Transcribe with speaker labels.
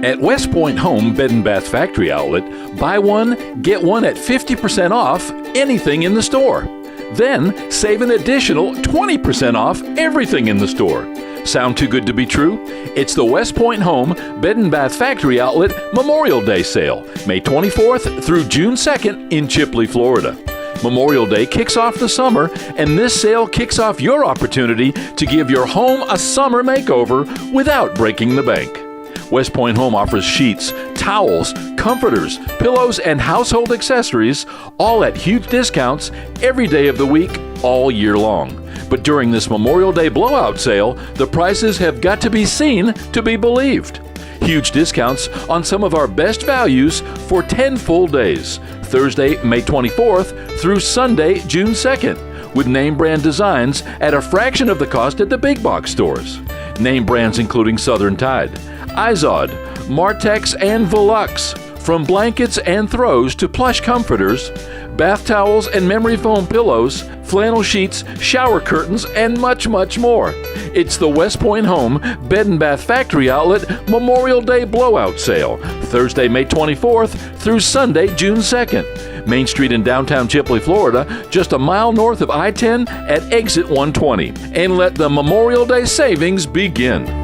Speaker 1: At WestPoint Home Bed & Bath Factory Outlet, buy one, get one at 50% off anything in the store. Then save an additional 20% off everything in the store. Sound too good to be true? It's the WestPoint Home Bed & Bath Factory Outlet Memorial Day Sale, May 24th through June 2nd in Chipley, Florida. Memorial Day kicks off the summer, and this sale kicks off your opportunity to give your home a summer makeover without breaking the bank. WestPoint Home offers sheets, towels, comforters, pillows, and household accessories, all at huge discounts every day of the week, all year long. But during this Memorial Day blowout sale, the prices have got to be seen to be believed. Huge discounts on some of our best values for 10 full days, Thursday, May 24th through Sunday, June 2nd, with name brand designs at a fraction of the cost at the big box stores. Name brands including Southern Tide, Izod, Martex, and Velux. From blankets and throws to plush comforters, bath towels and memory foam pillows, flannel sheets, shower curtains, and much, much more. It's the WestPoint Home Bed & Bath Factory Outlet Memorial Day Blowout Sale, Thursday, May 24th through Sunday, June 2nd. Main Street in downtown Chipley, Florida, just a mile north of I-10 at exit 120. And let the Memorial Day savings begin.